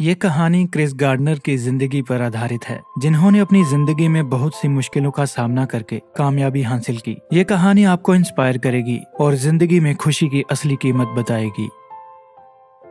ये कहानी Chris gardener की जिंदगी पर आधारित है, जिन्होंने अपनी जिंदगी में बहुत सी मुश्किलों का सामना करके कामयाबी हासिल की। ये कहानी आपको इंस्पायर करेगी और जिंदगी में खुशी की असली कीमत बताएगी।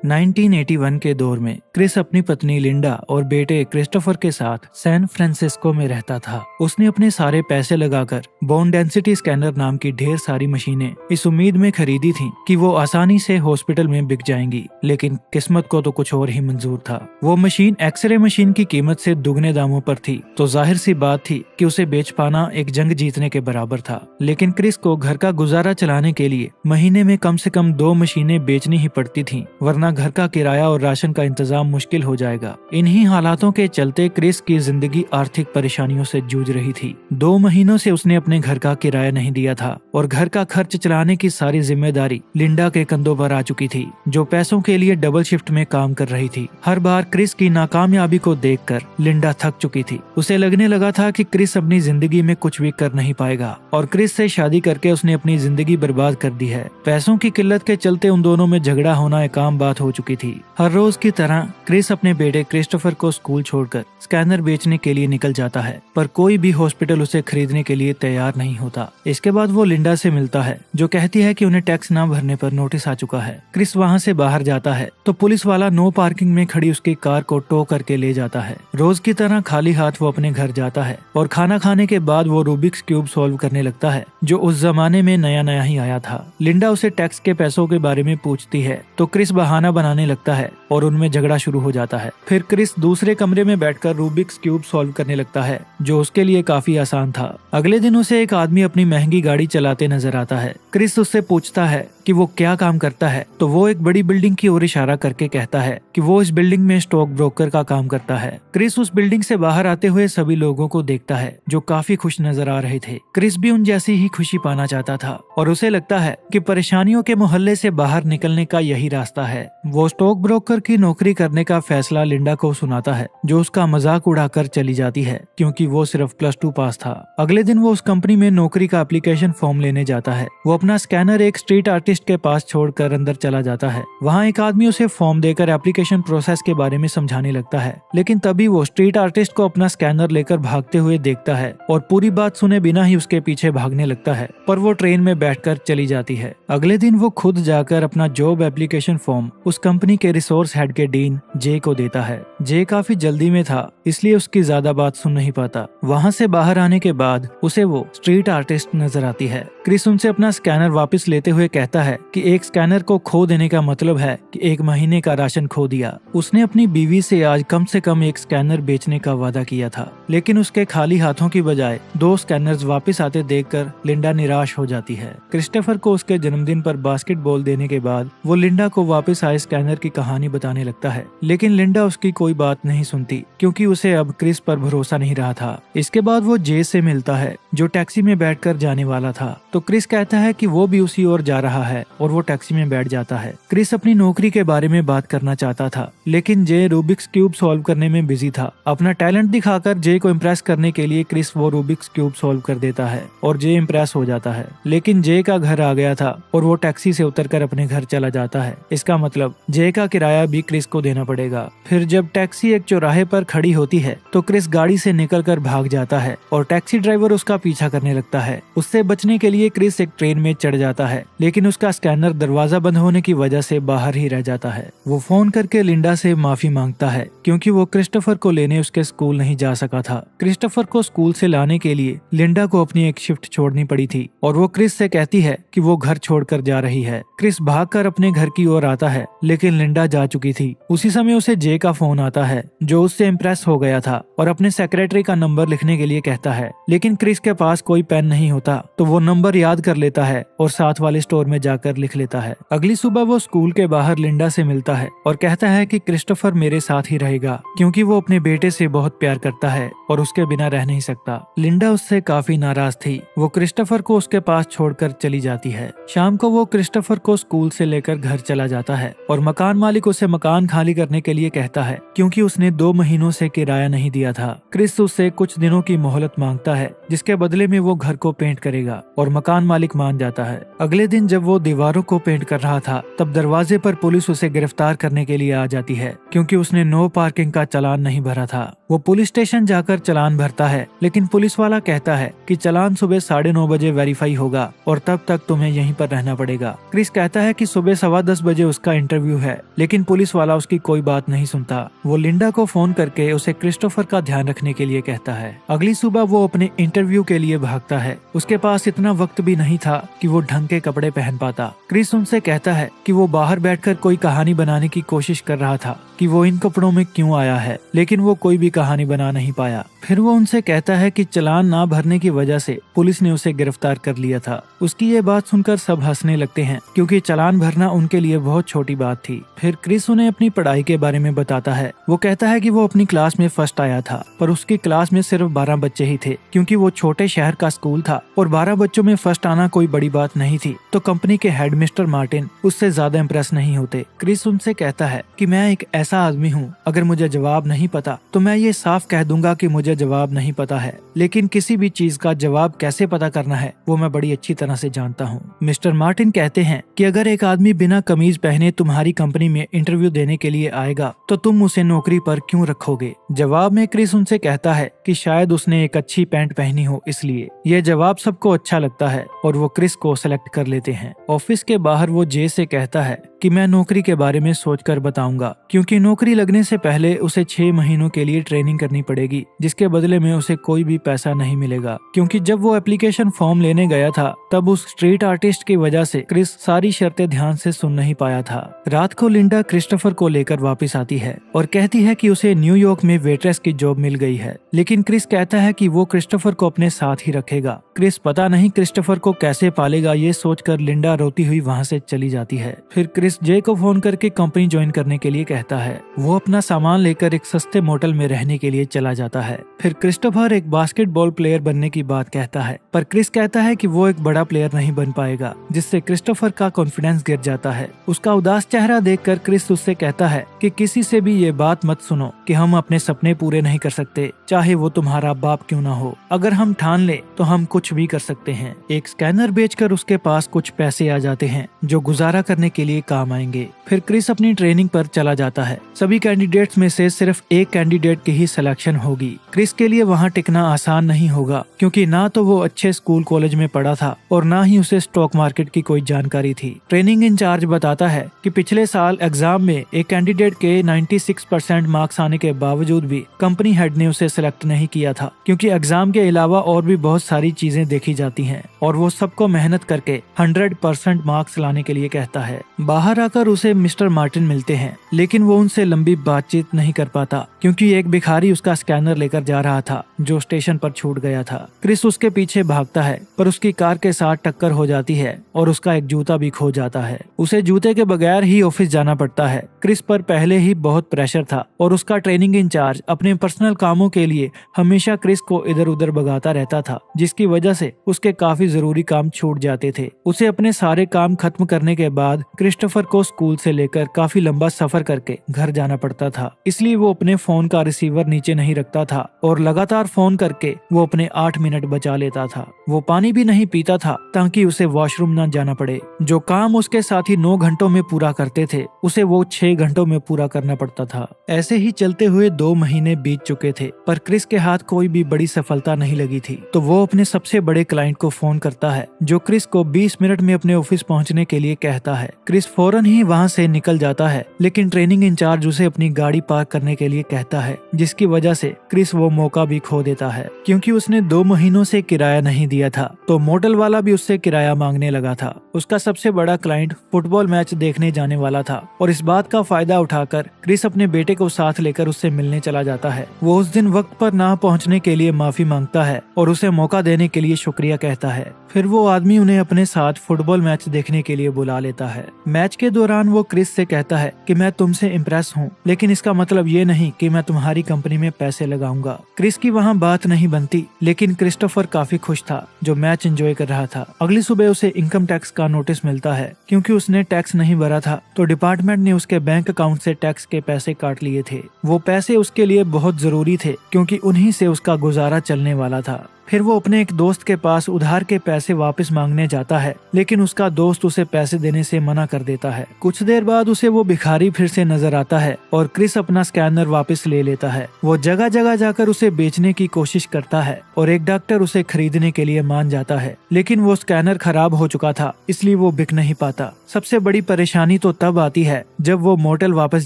1981 के दौर में क्रिस अपनी पत्नी लिंडा और बेटे क्रिस्टोफर के साथ सैन फ्रांसिस्को में रहता था। उसने अपने सारे पैसे लगाकर बोन डेंसिटी स्कैनर नाम की ढेर सारी मशीनें इस उम्मीद में खरीदी थीं कि वो आसानी से हॉस्पिटल में बिक जाएंगी, लेकिन किस्मत को तो कुछ और ही मंजूर था। वो मशीन एक्सरे मशीन की कीमत से दुगने दामों पर थी, तो जाहिर सी बात थी कि उसे बेच पाना एक जंग जीतने के बराबर था। लेकिन क्रिस को घर का गुजारा चलाने के लिए महीने में कम से कम 2 मशीनें बेचनी ही पड़ती थीं, वरना घर का किराया और राशन का इंतजाम मुश्किल हो जाएगा। इन्हीं हालातों के चलते क्रिस की जिंदगी आर्थिक परेशानियों से जूझ रही थी। 2 महीनों से उसने अपने घर का किराया नहीं दिया था और घर का खर्च चलाने की सारी जिम्मेदारी लिंडा के कंधों पर आ चुकी थी, जो पैसों के लिए डबल शिफ्ट में काम कर रही थी। हर बार क्रिस की नाकामयाबी को देखकर लिंडा थक चुकी थी। उसे लगने लगा था कि क्रिस अपनी जिंदगी में कुछ भी कर नहीं पाएगा और क्रिस से शादी करके उसने अपनी जिंदगी बर्बाद कर दी है। पैसों की किल्लत के चलते उन दोनों में झगड़ा होना एक आम बात हो चुकी थी। हर रोज की तरह क्रिस अपने बेटे क्रिस्टोफर को स्कूल छोड़कर स्कैनर बेचने के लिए निकल जाता है, पर कोई भी हॉस्पिटल उसे खरीदने के लिए तैयार नहीं होता। इसके बाद वो लिंडा से मिलता है, जो कहती है कि उन्हें टैक्स न भरने पर नोटिस आ चुका है। क्रिस वहाँ से बाहर जाता है तो पुलिस वाला नो पार्किंग में खड़ी उसकी कार को टो करके ले जाता है। रोज की तरह खाली हाथ वो अपने घर जाता है और खाना खाने के बाद वो रूबिक्स क्यूब सॉल्व करने लगता है, जो उस जमाने में नया नया ही आया था। लिंडा उसे टैक्स के पैसों के बारे में पूछती है तो क्रिस बहाना बनाने लगता है और उनमें झगड़ा शुरू हो जाता है। फिर क्रिस दूसरे कमरे में बैठकर रूबिक्स क्यूब सॉल्व करने लगता है, जो उसके लिए काफी आसान था। अगले दिन उसे एक आदमी अपनी महंगी गाड़ी चलाते नजर आता है। क्रिस उससे पूछता है कि वो क्या काम करता है, तो वो एक बड़ी बिल्डिंग की ओर इशारा करके कहता है कि वो इस बिल्डिंग में स्टॉक ब्रोकर का काम करता है। क्रिस उस बिल्डिंग से बाहर आते हुए सभी लोगों को देखता है, जो काफी खुश नजर आ रहे थे। क्रिस भी उन जैसी ही खुशी पाना चाहता था और उसे लगता है कि परेशानियों के मोहल्ले से बाहर निकलने का यही रास्ता है। वो स्टॉक ब्रोकर की नौकरी करने का फैसला लिंडा को सुनाता है, जो उसका मजाक उड़ाकर चली जाती है क्योंकि वो सिर्फ +2 पास था। अगले दिन वो उस कंपनी में नौकरी का एप्लीकेशन फॉर्म लेने जाता है। वो अपना स्कैनर एक स्ट्रीट आर्टिस्ट के पास छोड़कर अंदर चला जाता है। वहाँ एक आदमी उसे फॉर्म देकर एप्लीकेशन प्रोसेस के बारे में समझाने लगता है, लेकिन तभी वो स्ट्रीट आर्टिस्ट को अपना स्कैनर लेकर भागते हुए देखता है और पूरी बात सुने बिना ही उसके पीछे भागने लगता है, पर वो ट्रेन में बैठकर चली जाती है। अगले दिन वो खुद जाकर अपना जॉब एप्लीकेशन फॉर्म उस कंपनी के रिसोर्स हेड के डीन जे को देता है। जे काफी जल्दी में था, इसलिए उसकी ज्यादा बात सुन नहीं पाता। वहाँ से बाहर आने के बाद उसे वो स्ट्रीट आर्टिस्ट नजर आती है। क्रिस उनसे अपना स्कैनर वापस लेते हुए कहता है कि एक स्कैनर को खो देने का मतलब है कि 1 महीने का राशन खो दिया। उसने अपनी बीवी से आज कम से कम एक स्कैनर बेचने का वादा किया था, लेकिन उसके खाली हाथों की बजाय 2 स्कैनर्स वापस आते देखकर लिंडा निराश हो जाती है। क्रिस्टोफर को उसके जन्मदिन पर बास्केटबॉल देने के बाद वो लिंडा को वापस आए स्कैनर की कहानी बताने लगता है, लेकिन लिंडा उसकी कोई बात नहीं सुनती क्योंकि उसे अब क्रिस पर भरोसा नहीं रहा था। इसके बाद वो जे से मिलता है, जो टैक्सी में बैठकर जाने वाला था, तो क्रिस कहता है कि वो भी उसी ओर जा रहा है और वो टैक्सी में बैठ जाता है। क्रिस अपनी नौकरी के बारे में बात करना चाहता था, लेकिन जे रूबिक्स क्यूब सॉल्व करने में बिजी था। अपना टैलेंट दिखाकर जे को इम्प्रेस करने के लिए क्रिस वो रूबिक्स क्यूब सॉल्व कर देता है और जे इम्प्रेस हो जाता है, लेकिन जे का घर आ गया था और वो टैक्सी से उतरकर अपने घर चला जाता है। इसका मतलब जे का किराया भी क्रिस को देना पड़ेगा। फिर जब टैक्सी एक चौराहे पर खड़ी होती है तो क्रिस गाड़ी से निकलकर भाग जाता है और टैक्सी ड्राइवर उसका पीछा करने लगता है। उससे बचने के लिए क्रिस एक ट्रेन में चढ़ जाता है, लेकिन उसका स्कैनर दरवाजा बंद होने की वजह से बाहर ही रह जाता है। वो फोन करके लिंडा से माफी मांगता है क्योंकि वो क्रिस्टोफर को लेने उसके स्कूल नहीं जा सका था। क्रिस्टोफर को स्कूल से लाने के लिए लिंडा को अपनी एक शिफ्ट छोड़नी पड़ी थी और वो क्रिस से कहती है कि वो घर छोड़कर जा रही है। क्रिस भागकर अपने घर की ओर आता है, लेकिन लिंडा जा चुकी थी। उसी समय उसे जे का फोन आता है, जो उससे इम्प्रेस हो गया था और अपने सेक्रेटरी का नंबर लिखने के लिए कहता है, लेकिन क्रिस के पास कोई पेन नहीं होता, तो वो नंबर याद कर लेता है और साथ वाले स्टोर में जाकर लिख लेता है। अगली सुबह वो स्कूल के बाहर लिंडा से मिलता है और कहता है कि क्रिस्टोफर मेरे साथ ही रहेगा क्योंकि वो अपने बेटे से बहुत प्यार करता है और उसके बिना रह नहीं सकता। लिंडा उससे काफी नाराज थी। वो क्रिस्टोफर को उसके पास छोड़कर चली जाती है। शाम को वो क्रिस्टोफर को स्कूल से लेकर घर चला जाता है और मकान मालिक उसे मकान खाली करने के लिए कहता है क्योंकि उसने 2 महीनों से किराया नहीं दिया था। क्रिस उससे कुछ दिनों की मोहलत मांगता है जिसके बदले में वो घर को पेंट करेगा और मकान मालिक मान जाता है। अगले दिन जब वो दीवारों को पेंट कर रहा था तब दरवाजे पर पुलिस उसे गिरफ्तार करने के लिए आ जाती है क्योंकि उसने नो पार्किंग का चालान नहीं भरा था। वो पुलिस स्टेशन जाकर चालान भरता है लेकिन पुलिस वाला कहता है कि चालान सुबह 9:30 बजे वेरीफाई होगा और तब तक तुम्हें यहीं पर रहना पड़ेगा। क्रिस कहता है कि सुबह 10:15 बजे उसका इंटरव्यू है लेकिन पुलिस वाला उसकी कोई बात नहीं सुनता। वो लिंडा को फोन करके उसे क्रिस्टोफर का ध्यान रखने के लिए कहता है। अगली सुबह वो अपने इंटरव्यू के लिए भागता है। उसके पास इतना वक्त भी नहीं था कि वो ढंग के कपड़े पहन पाता। क्रिस उनसे कहता है कि वो बाहर बैठकर कोई कहानी बनाने की कोशिश कर रहा था कि वो इन कपड़ों में क्यों आया है, लेकिन वो कोई भी कहानी बना नहीं पाया। फिर वो उनसे कहता है कि चालान ना भरने की वजह से पुलिस ने उसे गिरफ्तार कर लिया था। उसकी ये बात सुनकर सब हंसने लगते हैं क्योंकि चालान भरना उनके लिए बहुत छोटी बात थी। फिर क्रिस उन्हें अपनी पढ़ाई के बारे में बताता है। वो कहता है कि वो अपनी क्लास में फर्स्ट आया था पर उसकी क्लास में सिर्फ 12 बच्चे ही थे क्योंकि वो छोटे शहर का स्कूल था और 12 बच्चों में फर्स्ट आना कोई बड़ी बात नहीं थी। तो कंपनी के हेड मिस्टर मार्टिन उससे ज्यादा इम्प्रेस नहीं होते। क्रिस उनसे कहता है कि मैं एक ऐसा आदमी हूँ, अगर मुझे जवाब नहीं पता तो मैं ये साफ कह दूंगा कि मुझे जवाब नहीं पता है, लेकिन किसी भी चीज का जवाब कैसे पता करना है वो मैं बड़ी अच्छी तरह से जानता हूँ। मिस्टर मार्टिन कहते हैं कि अगर एक आदमी बिना कमीज पहने तुम्हारी कंपनी में इंटरव्यू देने के लिए आएगा तो तुम उसे नौकरी पर क्यों रखोगे। जवाब में क्रिस उनसे कहता है कि शायद उसने एक अच्छी पैंट पहनी हो इसलिए। यह जवाब सबको अच्छा लगता है और वो क्रिस को सेलेक्ट कर लेते हैं। ऑफिस के बाहर वो जे से कहता है कि मैं नौकरी के बारे में सोचकर बताऊंगा क्योंकि नौकरी लगने से पहले उसे 6 महीनों के लिए ट्रेनिंग करनी पड़ेगी जिसके बदले में उसे कोई भी पैसा नहीं मिलेगा। क्योंकि जब वो एप्लीकेशन फॉर्म लेने गया था तब उस स्ट्रीट आर्टिस्ट की वजह से क्रिस सारी शर्तें ध्यान से सुन नहीं पाया था। रात को लिंडा क्रिस्टोफर को लेकर वापस आती है और कहती है कि उसे न्यूयॉर्क में वेट्रेस की जॉब मिल गई है, लेकिन क्रिस कहता है कि वो क्रिस्टोफर को अपने साथ ही रखेगा। क्रिस पता नहीं क्रिस्टोफर को कैसे पालेगा ये सोचकर लिंडा रोती हुई वहाँ से चली जाती है। फिर क्रिस जे को फोन करके कंपनी ज्वाइन करने के लिए कहता है। वो अपना सामान लेकर एक सस्ते मोटल में रहने के लिए चला जाता है। फिर क्रिस्टोफर एक बास्केटबॉल प्लेयर बनने की बात कहता है पर क्रिस कहता है कि वो एक बड़ा प्लेयर नहीं बन पाएगा, जिससे क्रिस्टोफर का कॉन्फिडेंस गिर जाता है। उसका उदास चेहरा देखकर क्रिस उससे कहता है कि किसी से भी ये बात मत सुनो कि हम अपने सपने पूरे नहीं कर सकते, चाहे वो तुम्हारा बाप क्यों ना हो। अगर हम ठान ले तो हम कुछ भी कर सकते हैं। एक स्कैनर बेचकर उसके पास कुछ पैसे आ जाते हैं जो गुजारा करने के लिए काम आएंगे। फिर क्रिस अपनी ट्रेनिंग पर चला जाता है। सभी कैंडिडेट्स में से सिर्फ एक कैंडिडेट की ही सिलेक्शन होगी। क्रिस के लिए वहाँ टिकना आसान नहीं होगा क्योंकि ना तो वो अच्छे स्कूल कॉलेज में पढ़ा था और ना ही उसे स्टॉक मार्केट की कोई जानकारी थी। ट्रेनिंग इंचार्ज बताता है कि पिछले साल एग्जाम में एक कैंडिडेट के 96% मार्क्स आने के बावजूद भी कंपनी हेड ने उसे सिलेक्ट नहीं किया था क्योंकि एग्जाम के अलावा और भी बहुत सारी चीजें देखी जाती हैं और वो सबको मेहनत करके 100% मार्क्स लाने के लिए कहता है। बाहर आकर उसे मिस्टर मार्टिन मिलते हैं लेकिन वो उनसे लंबी बातचीत नहीं कर पाता क्योंकि एक भिखारी उसका स्कैनर लेकर जा रहा था जो स्टेशन पर छूट गया था। क्रिस उसके पीछे भागता है पर उसकी कार के साथ टक्कर हो जाती है और उसका एक जूता भी खो जाता है। उसे जूते के बगैर ही ऑफिस जाना पड़ता है। क्रिस पर पहले ही बहुत प्रेशर था और उसका ट्रेनिंग इंचार्ज अपने पर्सनल कामों के लिए हमेशा क्रिस को इधर उधर भगाता रहता था, जिसकी वजह से उसके काफी जरूरी काम छूट जाते थे। उसे अपने सारे काम खत्म करने के बाद क्रिस्टोफर को स्कूल से लेकर काफी लंबा सफर करके घर जाना पड़ता था, इसलिए वो अपने फोन का रिसीवर नीचे नहीं रखता था और लगातार फोन करके वो अपने 8 मिनट बचा लेता था। वो पानी भी नहीं पीता था ताकि उसे वॉशरूम न जाना पड़े। जो काम उसके साथी 9 घंटों में पूरा करते थे उसे वो 6 घंटों में पूरा करना पड़ता था। ऐसे ही चलते हुए 2 महीने बीत चुके थे पर क्रिस के हाथ कोई भी बड़ी सफलता नहीं लगी थी। तो वो अपने सबसे बड़े क्लाइंट को फोन करता है जो क्रिस को 20 मिनट में अपने ऑफिस पहुंचने के लिए कहता है। क्रिस फौरन ही वहां से निकल जाता है लेकिन ट्रेनिंग इंचार्ज उसे अपनी गाड़ी पार्क करने के लिए कहता है, जिसकी वजह से क्रिस वो मौका भी खो देता है क्योंकि उसने 2 महीनों से किराया नहीं दिया था तो मोटल वाला भी उससे किराया मांगने लगा था। उसका सबसे बड़ा क्लाइंट फुटबॉल मैच देखने जाने वाला था और इस बात का फायदा उठाकर क्रिस अपने बेटे को साथ लेकर उससे मिलने चला जाता है। वो उस दिन वक्त पर ना पहुंचने के लिए माफी मांगता है और उसे मौका देने के लिए शुक्रिया कहता है। फिर वो आदमी उन्हें अपने साथ फुटबॉल मैच देखने के लिए बुला लेता है। मैच मैच के दौरान वो क्रिस से कहता है कि मैं तुमसे इम्प्रेस हूँ, लेकिन इसका मतलब ये नहीं कि मैं तुम्हारी कंपनी में पैसे लगाऊंगा। क्रिस की वहाँ बात नहीं बनती, लेकिन क्रिस्टोफर काफी खुश था जो मैच एंजॉय कर रहा था। अगली सुबह उसे इनकम टैक्स का नोटिस मिलता है। क्योंकि उसने टैक्स नहीं भरा था तो डिपार्टमेंट ने उसके बैंक अकाउंट से टैक्स के पैसे काट लिए थे। वो पैसे उसके लिए बहुत जरूरी थे क्योंकि उन्हीं से उसका गुजारा चलने वाला था। फिर वो अपने एक दोस्त के पास उधार के पैसे वापस मांगने जाता है, लेकिन उसका दोस्त उसे पैसे देने से मना कर देता है। कुछ देर बाद उसे वो भिखारी फिर से नजर आता है और क्रिस अपना स्कैनर वापस ले लेता है। वो जगह जगह जाकर उसे बेचने की कोशिश करता है और एक डॉक्टर उसे खरीदने के लिए मान जाता है, लेकिन वो स्कैनर खराब हो चुका था, इसलिए वो बिक नहीं पाता। सबसे बड़ी परेशानी तो तब आती है जब वो मोटेल वापस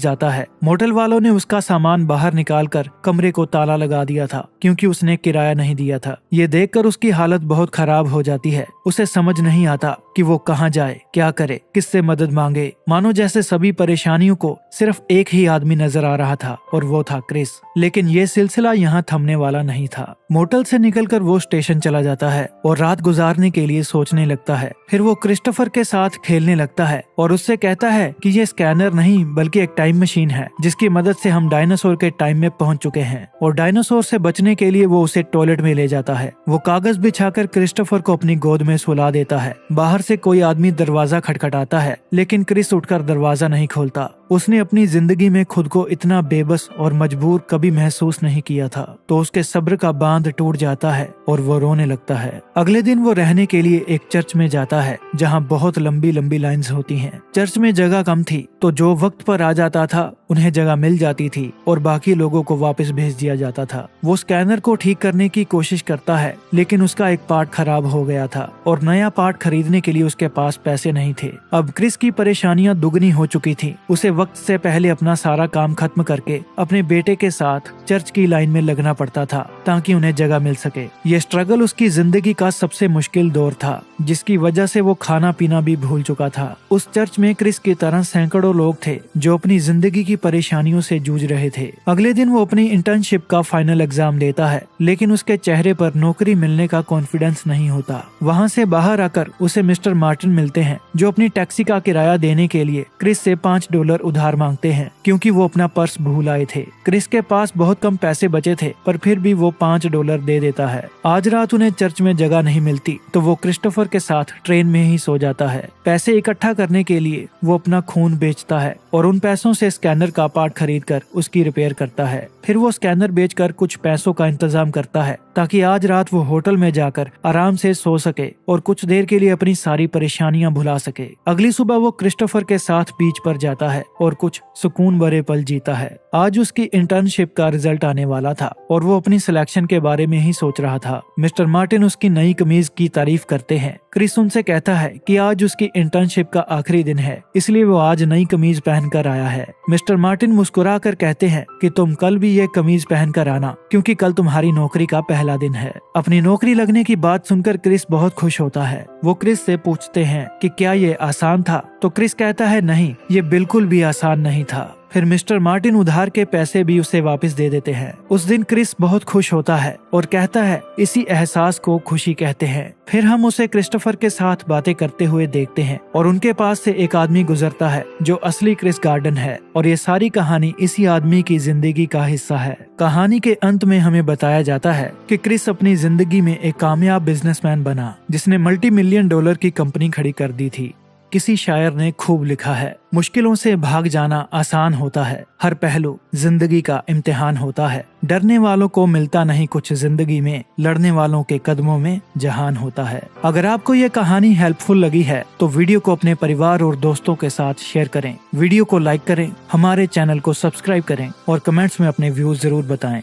जाता है। मोटेल वालों ने उसका सामान बाहर निकालकर कमरे को ताला लगा दिया था क्योंकि उसने किराया नहीं दिया था। ये देखकर उसकी हालत बहुत खराब हो जाती है। उसे समझ नहीं आता कि वो कहाँ जाए, क्या करे, किससे मदद मांगे। मानो जैसे सभी परेशानियों को सिर्फ एक ही आदमी नजर आ रहा था और वो था क्रिस। लेकिन ये सिलसिला यहाँ थमने वाला नहीं था। मोटेल से निकलकर वो स्टेशन चला जाता है और रात गुजारने के लिए सोचने लगता है। फिर वो क्रिस्टोफर के साथ खेलने लगता है और उससे कहता है कि ये स्कैनर नहीं बल्कि एक टाइम मशीन है जिसकी मदद से हम डायनासोर के टाइम में पहुंच चुके हैं। और डायनासोर से बचने के लिए वो उसे टॉयलेट में ले जाता है। वो कागज बिछाकर क्रिस्टोफर को अपनी गोद में सुला देता है। बाहर से कोई आदमी दरवाजा खटखटाता है, लेकिन क्रिस उठकर दरवाजा नहीं खोलता। उसने अपनी जिंदगी में खुद को इतना बेबस और मजबूर कभी महसूस नहीं किया था। तो उसके सब्र का बांध टूट जाता है और वो रोने लगता है। अगले दिन वो रहने के लिए एक चर्च में जाता है जहाँ बहुत लंबी लंबी लाइंस होती हैं। चर्च में जगह कम थी तो जो वक्त पर आ जाता था उन्हें जगह मिल जाती थी और बाकी लोगों को वापस भेज दिया जाता था। वो स्कैनर को ठीक करने की कोशिश करता है, लेकिन उसका एक पार्ट खराब हो गया था और नया पार्ट खरीदने के लिए उसके पास पैसे नहीं थे। अब क्रिस की परेशानियां दुगनी हो चुकी थी। उसे वक्त से पहले अपना सारा काम खत्म करके अपने बेटे के साथ चर्च की लाइन में लगना पड़ता था ताकि उन्हें जगह मिल सके। ये स्ट्रगल उसकी जिंदगी का सबसे मुश्किल दौर था, जिसकी वजह से वो खाना पीना भी भूल चुका था। उस चर्च में क्रिस की तरह सैकड़ों लोग थे जो अपनी जिंदगी की परेशानियों से जूझ रहे थे। अगले दिन वो अपनी इंटर्नशिप का फाइनल एग्जाम देता है, लेकिन उसके चेहरे पर नौकरी मिलने का कॉन्फिडेंस नहीं होता। वहाँ से बाहर आकर उसे मिस्टर मार्टिन मिलते हैं जो अपनी टैक्सी का किराया देने के लिए क्रिस से $5 उधार मांगते हैं क्योंकि वो अपना पर्स भूल आए थे। क्रिस के पास बहुत कम पैसे बचे थे पर फिर भी वो $5 दे देता है। आज रात उन्हें चर्च में जगह नहीं मिलती तो वो क्रिस्टोफर के साथ ट्रेन में ही सो जाता है। पैसे इकट्ठा करने के लिए वो अपना खून बेचता है और उन पैसों से स्कैनर का पार्ट खरीदकर उसकी रिपेयर करता है। फिर वो स्कैनर बेचकर कुछ पैसों का इंतजाम करता है ताकि आज रात वो होटल में जाकर आराम से सो सके और कुछ देर के लिए अपनी सारी परेशानियां भुला सके। अगली सुबह वो क्रिस्टोफर के साथ बीच पर जाता है और कुछ सुकून भरे पल जीता है। आज उसकी इंटर्नशिप का रिजल्ट आने वाला था और वो अपनी सिलेक्शन के बारे में ही सोच रहा था। मिस्टर मार्टिन उसकी नई कमीज की तारीफ करते हैं। क्रिस उनसे कहता है कि आज उसकी इंटर्नशिप का आखिरी दिन है, इसलिए वो आज नई कमीज पहनकर आया है। मिस्टर मार्टिन मुस्कुरा कर कहते हैं कि तुम कल भी ये कमीज पहनकर आना क्योंकि कल तुम्हारी नौकरी का पहला दिन है। अपनी नौकरी लगने की बात सुनकर क्रिस बहुत खुश होता है। वो क्रिस से पूछते हैं कि क्या ये आसान था, तो क्रिस कहता है नहीं, ये बिल्कुल भी आसान नहीं था। फिर मिस्टर मार्टिन उधार के पैसे भी उसे वापस दे देते हैं। उस दिन क्रिस बहुत खुश होता है और कहता है इसी एहसास को खुशी कहते हैं। फिर हम उसे क्रिस्टोफर के साथ बातें करते हुए देखते हैं और उनके पास से एक आदमी गुजरता है जो असली क्रिस गार्डन है और ये सारी कहानी इसी आदमी की जिंदगी का हिस्सा है। कहानी के अंत में हमें बताया जाता है कि क्रिस अपनी जिंदगी में एक कामयाब बिजनेसमैन बना जिसने $multi-million की कंपनी खड़ी कर दी थी। किसी शायर ने खूब लिखा है, मुश्किलों से भाग जाना आसान होता है, हर पहलू जिंदगी का इम्तिहान होता है। डरने वालों को मिलता नहीं कुछ जिंदगी में, लड़ने वालों के कदमों में जहान होता है। अगर आपको ये कहानी हेल्पफुल लगी है तो वीडियो को अपने परिवार और दोस्तों के साथ शेयर करें, वीडियो को लाइक करें, हमारे चैनल को सब्सक्राइब करें और कमेंट्स में अपने व्यूज जरूर बताएं।